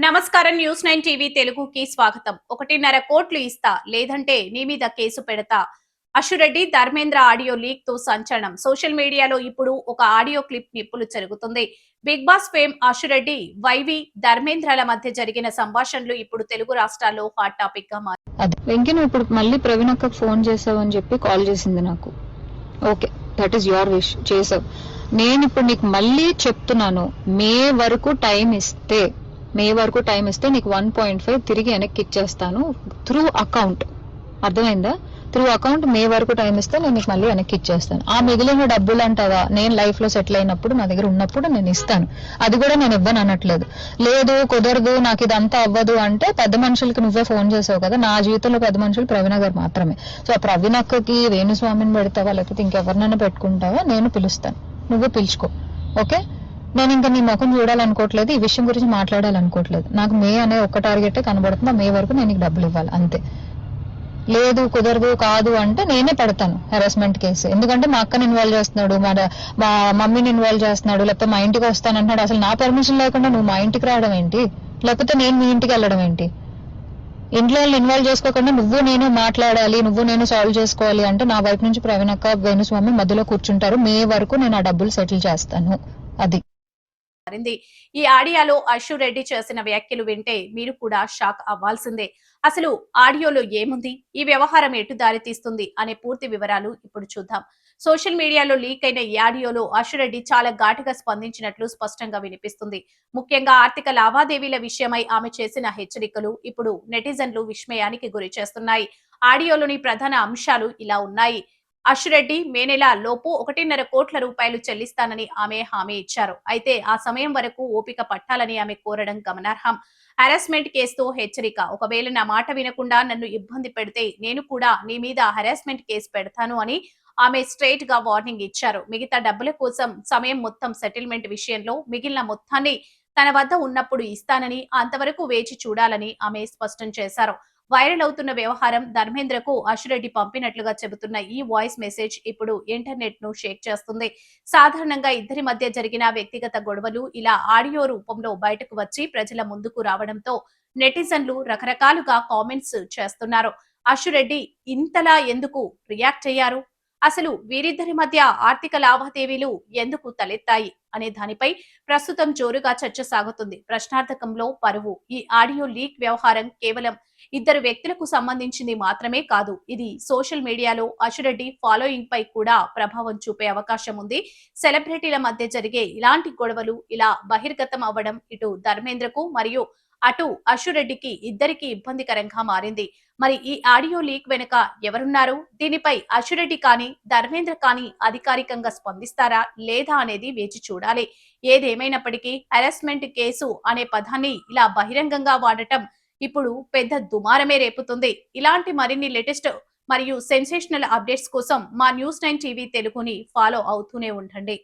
నమస్కారం news 9 TV తెలుగుకి స్వాగతం. 1.5 కోట్లు ఇస్తా లేదంటే నీ మీద కేసు పెడతా. అశురెడ్డి ధర్మేంద్ర ఆడియో లీక్ తో సంచలనం. సోషల్ మీడియాలో ఇప్పుడు ఒక ఆడియో క్లిప్ నిప్పులు జరుగుతుంది. Bigg Boss fame Ashu Reddy, YV, ధర్మేంద్రల మధ్య జరిగిన సంభాషణలు ఇప్పుడు తెలుగు రాష్ట్రాల్లో హాట్ టాపిక్ గా మారాయి. అదే వెంకీ, నువ్వు ఇప్పుడు మళ్ళీ ప్రవీణ్ అక్కకు ఫోన్ చేసావని చెప్పి కాల్ చేసింది నాకు. Okay, that is your wish, చేసావు. నేను ఇప్పుడు నీకు మళ్ళీ చెప్తున్నాను, మే వరకు టైం ఇస్తే నీకు 1.5 తిరిగి వెనక్కి ఇచ్చేస్తాను త్రూ అకౌంట్. అర్థమైందా? త్రూ అకౌంట్ మే వరకు టైం ఇస్తే నేను నీకు మళ్ళీ వెనక్కి ఇచ్చేస్తాను. ఆ మిగిలిన డబ్బులు అంటావా, నేను లైఫ్ లో సెటిల్ అయినప్పుడు నా దగ్గర ఉన్నప్పుడు నేను ఇస్తాను. అది కూడా నేను ఇవ్వను అనట్లేదు. లేదు కుదరదు, నాకు ఇదంతా అవ్వదు అంటే పెద్ద మనుషులకి నువ్వే ఫోన్ చేసావు కదా. నా జీవితంలో పెద్ద మనుషులు ప్రవీణ గారు మాత్రమే. సో ఆ ప్రవీణ అక్కకి వేణుస్వామిని పెడతావా లేకపోతే ఇంకెవరినైనా పెట్టుకుంటావా, నేను పిలుస్తాను, నువ్వు పిలుచుకో. ఓకే, నేను ఇంకా నీ ముఖం చూడాలనుకోవట్లేదు, ఈ విషయం గురించి మాట్లాడాలనుకోవట్లేదు. నాకు మే అనే ఒక్క టార్గెటే కనబడుతుంది. మే వరకు నేను నీకు డబ్బులు ఇవ్వాలి అంతే. లేదు కాదు అంటే నేనే పెడతాను హెరాస్మెంట్ కేసు. ఎందుకంటే మా అక్కని ఇన్వాల్వ్ చేస్తున్నాడు, మా మమ్మీని ఇన్వాల్వ్ చేస్తున్నాడు, లేకపోతే మా ఇంటికి వస్తానంటున్నాడు. అసలు నా పర్మిషన్ లేకుండా నువ్వు మా ఇంటికి రావడం ఏంటి, లేకపోతే నేను మీ ఇంటికి వెళ్ళడం ఏంటి? ఇంట్లో వాళ్ళు ఇన్వాల్వ్ చేసుకోకుండా నువ్వు నేను మాట్లాడాలి, నువ్వు నేను సాల్వ్ చేసుకోవాలి అంటే నా వైపు నుంచి ప్రవీణ్ అక్క, వేణుస్వామి మధ్యలో కూర్చుంటారు. మే వరకు నేను ఆ డబ్బులు సెటిల్ చేస్తాను. అది ఈ ఆడియోలో అశురెడ్డి చేసిన వ్యాఖ్యలు వింటే మీరు కూడా షాక్ అవ్వాల్సిందే. అసలు ఆడియోలో ఏముంది, ఈ వ్యవహారం ఎటు దారి తీస్తుంది అనే పూర్తి వివరాలు ఇప్పుడు చూద్దాం. సోషల్ మీడియాలో లీక్ అయిన ఈ ఆడియోలో అశురెడ్డి చాలా ఘాటుగా స్పందించినట్లు స్పష్టంగా వినిపిస్తుంది. ముఖ్యంగా ఆర్థిక లావాదేవీల విషయమై ఆమె చేసిన హెచ్చరికలు ఇప్పుడు నెటిజన్లు విస్మయానికి గురి చేస్తున్నాయి. ఆడియోలోని ప్రధాన అంశాలు ఇలా ఉన్నాయి. అశురెడ్డి మే నెల లోపు 1.5 కోట్ల రూపాయలు చెల్లిస్తానని ఆమె హామీ ఇచ్చారు. అయితే ఆ సమయం వరకు ఓపిక పట్టాలని ఆమె కోరడం గమనార్హం. హరాస్మెంట్ కేసుతో హెచ్చరిక. ఒకవేళ నా మాట వినకుండా నన్ను ఇబ్బంది పెడితే నేను కూడా నీ మీద హరాస్మెంట్ కేసు పెడతాను అని ఆమె స్ట్రైట్ గా వార్నింగ్ ఇచ్చారు. మిగతా డబ్బుల కోసం సమయం మొత్తం సెటిల్మెంట్ విషయంలో మిగిలిన మొత్తాన్ని తన వద్ద ఉన్నప్పుడు ఇస్తానని, అంతవరకు వేచి చూడాలని ఆమె స్పష్టం చేశారు. వైరల్ అవుతున్న వ్యవహారం ధర్మేంద్రకు అశురెడ్డి పంపినట్లుగా చెబుతున్న ఈ వాయిస్ మెసేజ్ ఇప్పుడు ఇంటర్నెట్ ను షేక్ చేస్తుంది. సాధారణంగా ఇద్దరి మధ్య జరిగిన వ్యక్తిగత గొడవలు ఇలా ఆడియో రూపంలో బయటకు వచ్చి ప్రజల ముందుకు రావడంతో నెటిజన్లు రకరకాలుగా కామెంట్స్ చేస్తున్నారు. అశురెడ్డి ఇంతలా ఎందుకు రియాక్ట్ అయ్యారు, అసలు వీరిద్దరి మధ్య ఆర్థిక లావాదేవీలు ఎందుకు తలెత్తాయి అనే దానిపై ప్రస్తుతం జోరుగా చర్చ సాగుతుంది. ప్రశ్నార్థకంలో పరువు. ఈ ఆడియో లీక్ వ్యవహారం కేవలం ఇద్దరు వ్యక్తులకు సంబంధించింది మాత్రమే కాదు, ఇది సోషల్ మీడియాలో అశురెడ్డి ఫాలోయింగ్ పై కూడా ప్రభావం చూపే అవకాశం ఉంది. సెలబ్రిటీల మధ్య జరిగే ఇలాంటి గొడవలు ఇలా బహిర్గతం అవ్వడం ఇటు ధర్మేంద్రకు మరియు అటు అశురెడ్డికి ఇద్దరికి ఇబ్బందికరంగా మారింది. మరి ఈ ఆడియో లీక్ వెనుక ఎవరున్నారు, దీనిపై అశురెడ్డి కానీ ధర్మేంద్ర కానీ అధికారికంగా స్పందిస్తారా లేదా అనేది వేచి చూడాలి. ఏదేమైనప్పటికీ హరాస్మెంట్ కేసు అనే పదాన్ని ఇలా బహిరంగంగా వాడటం ఇప్పుడు పెద్ద దుమారమే రేపుతుంది. ఇలాంటి మరిన్ని లేటెస్ట్ మరియు సెన్సేషనల్ అప్డేట్స్ కోసం మా న్యూస్ 9 టీవీ తెలుగుని ఫాలో అవుతూనే ఉండండి.